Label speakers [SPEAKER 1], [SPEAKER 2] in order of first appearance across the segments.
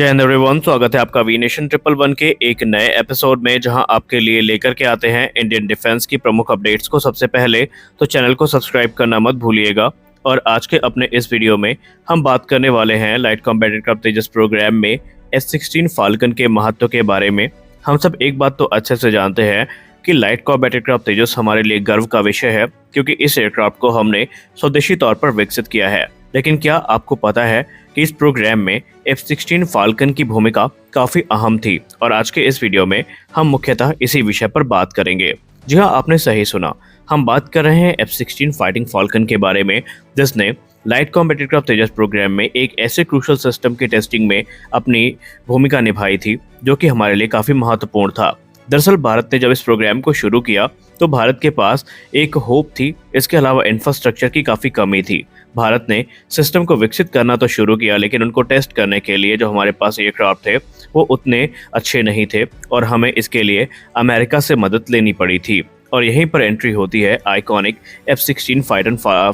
[SPEAKER 1] जय हिंद एवरीवन, स्वागत है आपका वी नेशन 111 के एक नए एपिसोड में, जहां आपके लिए लेकर के आते हैं इंडियन डिफेंस की प्रमुख अपडेट्स को सबसे पहले। तो चैनल को सब्सक्राइब करना मत भूलिएगा। और आज के अपने इस वीडियो में हम बात करने वाले हैं लाइट कॉम्बैट एयरक्राफ्ट तेजस प्रोग्राम में F-16 फाल्कन के महत्व के बारे में। हम सब एक बात तो अच्छे से जानते हैं कि लाइट कॉम्बैट एयरक्राफ्ट तेजस हमारे लिए गर्व का विषय है, क्योंकि इस एयरक्राफ्ट को हमने स्वदेशी तौर पर विकसित किया है। लेकिन क्या आपको पता है कि इस प्रोग्राम में F-16 फाल्कन की भूमिका काफी अहम थी? और आज के इस वीडियो में हम मुख्यतः इसी विषय पर बात करेंगे। जी हाँ, आपने सही सुना, हम बात कर रहे हैं F-16 फाइटिंग फाल्कन के बारे में, जिसने लाइट कॉम्बैट एयरक्राफ्ट तेजस प्रोग्राम में एक ऐसे क्रूशल सिस्टम की टेस्टिंग में अपनी भूमिका निभाई थी जो कि हमारे लिए काफी महत्वपूर्ण था। दरअसल भारत ने जब इस प्रोग्राम को शुरू किया तो भारत के पास एक होप थी, इसके अलावा इंफ्रास्ट्रक्चर की काफ़ी कमी थी। भारत ने सिस्टम को विकसित करना तो शुरू किया, लेकिन उनको टेस्ट करने के लिए जो हमारे पास एयरक्राफ्ट थे वो उतने अच्छे नहीं थे और हमें इसके लिए अमेरिका से मदद लेनी पड़ी थी। और यहीं पर एंट्री होती है आइकॉनिक F-16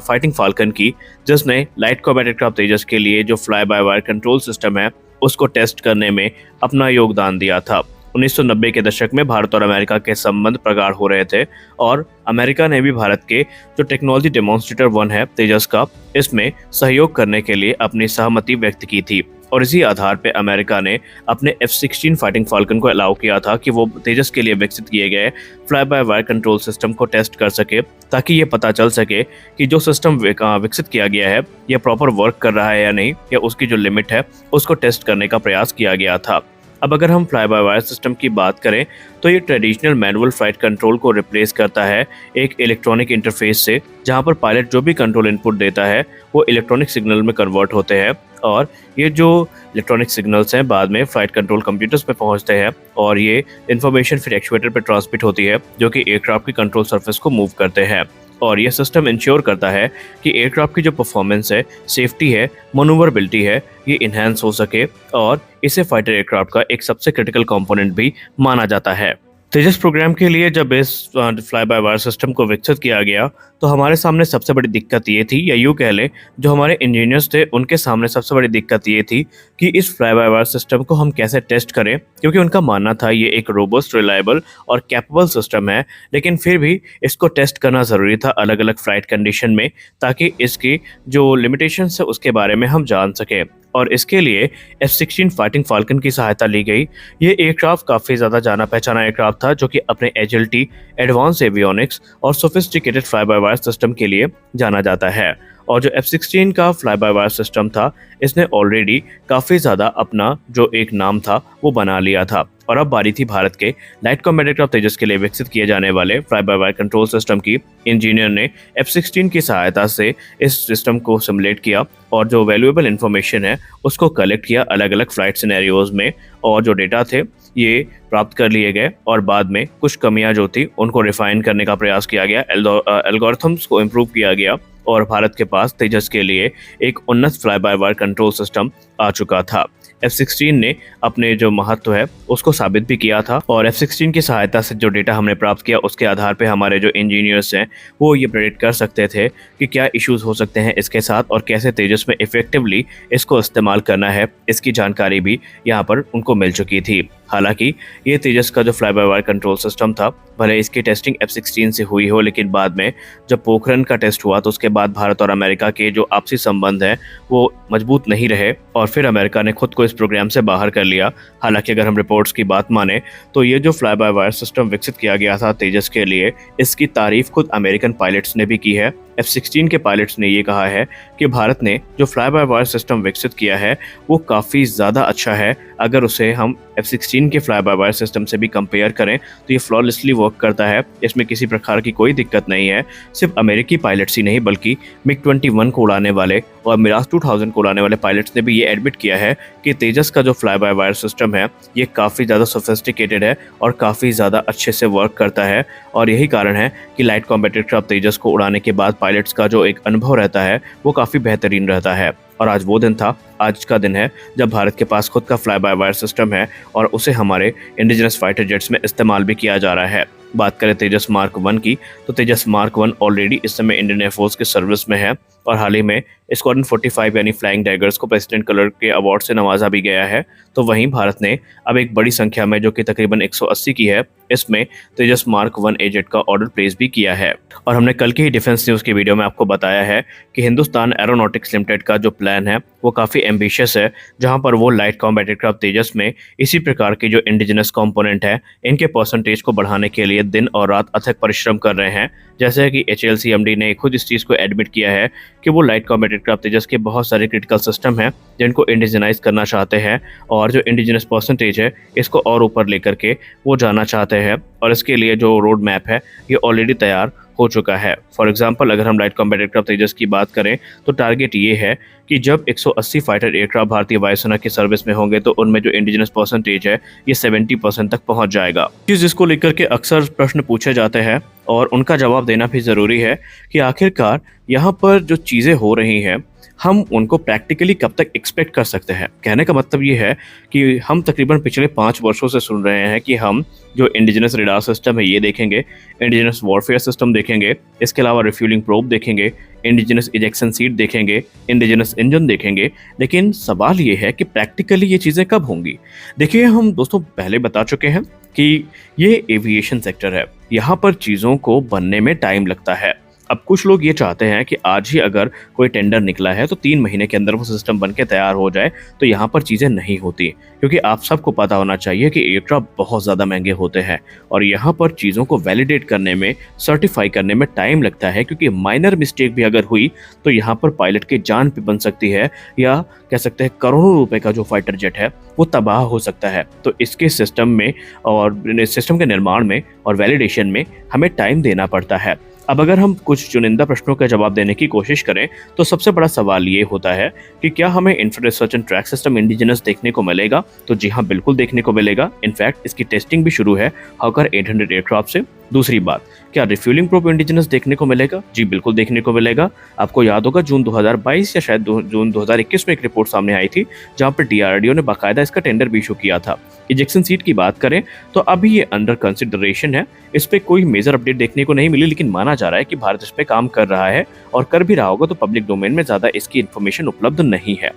[SPEAKER 1] फाइटिंग फाल्कन की, जिसने लाइट कॉम्बैट एयरक्राफ्ट तेजस के लिए जो fly by wire control system है उसको टेस्ट करने में अपना योगदान दिया था। 1990 के दशक में भारत और अमेरिका के संबंध प्रगाढ़ हो रहे थे और अमेरिका ने भी भारत के जो टेक्नोलॉजी डेमोन्स्ट्रेटर 1 है तेजस का, इसमें सहयोग करने के लिए अपनी सहमति व्यक्त की थी। और इसी आधार पर अमेरिका ने अपने F-16 फाइटिंग फाल्कन को अलाउ किया था कि वो तेजस के लिए विकसित किए गए fly by wire control system को टेस्ट कर सके, ताकि ये पता चल सके कि जो सिस्टम विकसित किया गया है ये प्रॉपर वर्क कर रहा है या नहीं, या उसकी जो लिमिट है उसको टेस्ट करने का प्रयास किया गया था। अब अगर हम फ्लाई बाय वायर सिस्टम की बात करें तो ये ट्रेडिशनल मैनुअल फ्लाइट कंट्रोल को रिप्लेस करता है एक इलेक्ट्रॉनिक इंटरफेस से, जहां पर पायलट जो भी कंट्रोल इनपुट देता है वो इलेक्ट्रॉनिक सिग्नल में कन्वर्ट होते हैं और ये जो इलेक्ट्रॉनिक सिग्नल्स हैं बाद में फ्लाइट कंट्रोल कंप्यूटर्स पे पहुंचते हैं और ये इन्फॉर्मेशन फिर एक्चुएटर पे ट्रांसमिट होती है, जो कि एयरक्राफ्ट की कंट्रोल सरफेस को मूव करते हैं। और ये सिस्टम इंश्योर करता है कि एयरक्राफ्ट की जो परफॉर्मेंस है, सेफ्टी है, मनूवरबिलिटी है, ये इन्हांस हो सके, और इसे फाइटर एयरक्राफ्ट का एक सबसे क्रिटिकल कंपोनेंट भी माना जाता है। तेजस प्रोग्राम के लिए जब इस फ्लाई बाय वायर सिस्टम को विकसित किया गया तो हमारे सामने सबसे बड़ी दिक्कत ये थी, या यूँ कह लें जो हमारे इंजीनियर्स थे उनके सामने सबसे बड़ी दिक्कत ये थी कि इस फ्लाई बाय वायर सिस्टम को हम कैसे टेस्ट करें, क्योंकि उनका मानना था ये एक रोबस्ट, रिलायबल और कैपेबल सिस्टम है, लेकिन फिर भी इसको टेस्ट करना ज़रूरी था अलग अलग फ्लाइट कंडीशन में, ताकि इसकी जो लिमिटेशंस है उसके बारे में हम जान सकें। और इसके लिए F-16 फाइटिंग फाल्कन की सहायता ली गई। ये एयरक्राफ्ट काफ़ी ज़्यादा जाना पहचाना एयरक्राफ्ट था, जो कि अपने एजिलिटी, एडवांस एवियोनिक्स और sophisticated fly by wire system के लिए जाना जाता है। और जो F-16 का फ्लाई बाय वायर सिस्टम था, इसने ऑलरेडी काफ़ी ज़्यादा अपना जो एक नाम था वो बना लिया था। और अब बारी थी भारत के लाइट कॉम्बैट एयरक्राफ्ट तेजस के लिए विकसित किए जाने वाले fly by wire control system की। इंजीनियर ने F-16 की सहायता से इस सिस्टम को सिमुलेट किया और जो वैल्यूएबल इंफॉर्मेशन है उसको कलेक्ट किया अलग अलग फ्लाइट सिनेरियोज में, और जो डेटा थे ये प्राप्त कर लिए गए और बाद में कुछ कमियां जो थी उनको रिफाइन करने का प्रयास किया गया, एल्गोरिथम्स को इम्प्रूव किया गया और भारत के पास तेजस के लिए एक उन्नत fly by wire control system आ चुका था। F-16 ने अपने जो महत्व है उसको साबित भी किया था, और F-16 की सहायता से जो डेटा हमने प्राप्त किया उसके आधार पे हमारे जो इंजीनियर्स हैं वो ये प्रेडिक्ट कर सकते थे कि क्या इश्यूज हो सकते हैं इसके साथ और कैसे तेजस में इफेक्टिवली इसको इस्तेमाल करना है। इसकी जानकारी भी यहाँ पर उनको मिल चुकी थी। हालांकि ये तेजस का जो fly by wire control system था, भले इसकी टेस्टिंग F-16 से हुई हो, लेकिन बाद में जब पोखरण का टेस्ट हुआ तो उसके बाद भारत और अमेरिका के जो आपसी संबंध हैं वो मजबूत नहीं रहे और फिर अमेरिका ने खुद को इस प्रोग्राम से बाहर कर लिया। हालांकि अगर हम रिपोर्ट्स की बात माने तो ये जो फ्लाई बाय वायर सिस्टम विकसित किया गया था तेजस के लिए, इसकी तारीफ खुद अमेरिकन पायलट्स ने भी की है। F-16 के पायलट्स ने ये कहा है कि भारत ने जो फ्लाई बाय वायर सिस्टम विकसित किया है वो काफ़ी ज़्यादा अच्छा है। अगर उसे हम F-16 के फ्लाई बाय वायर सिस्टम से भी कंपेयर करें तो ये फ्लॉलेसली वर्क करता है, इसमें किसी प्रकार की कोई दिक्कत नहीं है। सिर्फ अमेरिकी पायलट्स ही नहीं बल्कि MiG-21 को उड़ाने वाले और मिराज 2000 को उड़ाने वाले पायलट्स ने भी ये एडमिट किया है कि तेजस का जो फ्लाई बाय वायर सिस्टम है ये काफ़ी ज़्यादा सोफिस्टिकेटेड है और काफ़ी ज़्यादा अच्छे से वर्क करता है। और यही कारण है कि लाइट कॉम्बैट एयरक्राफ्ट तेजस को उड़ाने के बाद पायलट्स का जो एक अनुभव रहता है वो काफ़ी बेहतरीन रहता है। और आज वो दिन था, आज का दिन है जब भारत के पास खुद का फ्लाई बाय वायर सिस्टम है और उसे हमारे इंडिजिनस फाइटर जेट्स में इस्तेमाल भी किया जा रहा है। बात करें तेजस मार्क 1 की तो तेजस मार्क 1 ऑलरेडी इस समय इंडियन एयरफोर्स के सर्विस में है और हाल ही में स्क्वाड्रन 45 यानी फ्लाइंग टाइगर्स को प्रेसिडेंट कलर के अवार्ड से नवाजा भी गया है। तो वहीं भारत ने अब एक बड़ी संख्या में, जो कि तकरीबन 180 की है, इसमें तेजस मार्क 1 ए जेट का ऑर्डर प्लेस भी किया है। और हमने कल की ही डिफेंस न्यूज़ की वीडियो में आपको बताया है कि हिंदुस्तान एरोनॉटिक्स लिमिटेड का जो प्लान है वो काफ़ी एम्बिशियस है, जहां पर वो लाइट कॉम्बैट एयरक्राफ्ट तेजस में इसी प्रकार के जो इंडिजिनस कंपोनेंट है इनके परसेंटेज को बढ़ाने के लिए दिन और रात अथक परिश्रम कर रहे हैं। जैसे कि HAL-CMD ने खुद इस चीज़ को एडमिट किया है कि वो लाइट कॉम्बैट एयरक्राफ्ट तेजस के बहुत सारे क्रिटिकल सिस्टम हैं जिनको इंडिजिनाइज करना चाहते हैं, और जो इंडिजिनस परसेंटेज है इसको और ऊपर लेकर के वो जाना चाहते हैं। और इसके लिए जो रोड मैप है ये ऑलरेडी तैयार हो चुका है। फॉर एग्जांपल, अगर हम लाइट कॉम्बैट एयरक्राफ्ट तेजस की बात करें तो टारगेट ये है कि जब 180 फाइटर एयरक्राफ्ट भारतीय वायुसेना की सर्विस में होंगे तो उनमें जो इंडिजिनस परसेंटेज है ये 70% तक पहुंच जाएगा। जिसको लेकर के अक्सर प्रश्न पूछे जाते हैं और उनका जवाब देना भी ज़रूरी है कि आखिरकार यहाँ पर जो चीज़ें हो रही हैं हम उनको प्रैक्टिकली कब तक एक्सपेक्ट कर सकते हैं। कहने का मतलब ये है कि हम तकरीबन पिछले 5 वर्षों से सुन रहे हैं कि हम जो इंडिजिनस रेडार सिस्टम है ये देखेंगे, इंडिजिनस वॉरफेयर सिस्टम देखेंगे, इसके अलावा रिफ्यूलिंग प्रोब देखेंगे, इंडिजिनस इजेक्शन सीट देखेंगे, इंडिजिनस इंजन देखेंगे। लेकिन सवाल ये है कि प्रैक्टिकली ये चीज़ें कब होंगी। देखिए, हम दोस्तों पहले बता चुके हैं कि ये एविएशन सेक्टर है, यहाँ पर चीज़ों को बनने में टाइम लगता है। अब कुछ लोग ये चाहते हैं कि आज ही अगर कोई टेंडर निकला है तो 3 महीने के अंदर वो सिस्टम बन के तैयार हो जाए, तो यहाँ पर चीज़ें नहीं होती, क्योंकि आप सबको पता होना चाहिए कि एयरक्राफ्ट बहुत ज़्यादा महंगे होते हैं और यहाँ पर चीज़ों को वैलिडेट करने में, सर्टिफाई करने में टाइम लगता है, क्योंकि माइनर मिस्टेक भी अगर हुई तो यहाँ पर पायलट की जान भी बन सकती है, या कह सकते हैं करोड़ों रुपए का जो फाइटर जेट है वो तबाह हो सकता है। तो इसके सिस्टम में और सिस्टम के निर्माण में और वैलिडेशन में हमें टाइम देना पड़ता है। अब अगर हम कुछ चुनिंदा प्रश्नों का जवाब देने की कोशिश करें तो सबसे बड़ा सवाल ये होता है कि क्या हमें infrared research and track system indigenous देखने को मिलेगा। तो जी हाँ, बिल्कुल देखने को मिलेगा। इनफैक्ट इसकी टेस्टिंग भी शुरू है हॉकर 800 एयरक्राफ्ट से। दूसरी बात, क्या रिफ्यूलिंग प्रोब इंडिजिनस देखने को मिलेगा? जी बिल्कुल देखने को मिलेगा। आपको याद होगा जून 2022 या शायद जून 2021 में एक रिपोर्ट सामने आई थी जहां पर DRDO ने बाकायदा इसका टेंडर भी इशू किया था। इजेक्शन सीट की बात करें तो अभी ये अंडर कंसिडरेशन है, इस पे कोई मेजर अपडेट देखने को नहीं मिली, लेकिन माना जा रहा है कि भारत इस पे काम कर रहा है और कर भी रहा होगा, तो पब्लिक डोमेन में ज्यादा इसकी इन्फॉर्मेशन उपलब्ध नहीं है।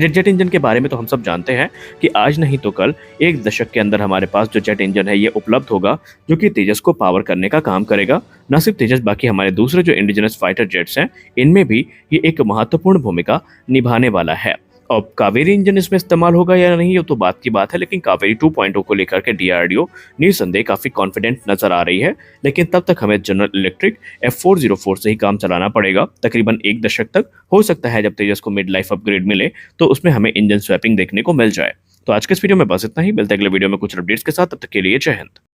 [SPEAKER 1] जेट इंजन के बारे में तो हम सब जानते हैं कि आज नहीं तो कल 1 दशक के अंदर हमारे पास जो जेट इंजन है ये उपलब्ध होगा, जो कि तेजस को पावर करने का काम करेगा। न सिर्फ तेजस, बाकी हमारे दूसरे जो इंडिजिनस फाइटर जेट्स हैं इनमें भी ये एक महत्वपूर्ण भूमिका निभाने वाला है। अब कावेरी इंजन इसमें इस्तेमाल होगा या नहीं ये तो बात की बात है, लेकिन कावेरी 2.0 को लेकर के DRDO निसंदेह काफी कॉन्फिडेंट नजर आ रही है। लेकिन तब तक हमें जनरल इलेक्ट्रिक F404 से ही काम चलाना पड़ेगा तकरीबन 1 दशक तक। हो सकता है जब तेजस को मिड लाइफ अपग्रेड मिले तो उसमें हमें इंजन स्वैपिंग देखने को मिल जाए। तो आज के इस वीडियो में बस इतना ही। मिलते हैं अगले वीडियो में कुछ अपडेट्स के साथ, तब तक के लिए जय हिंद।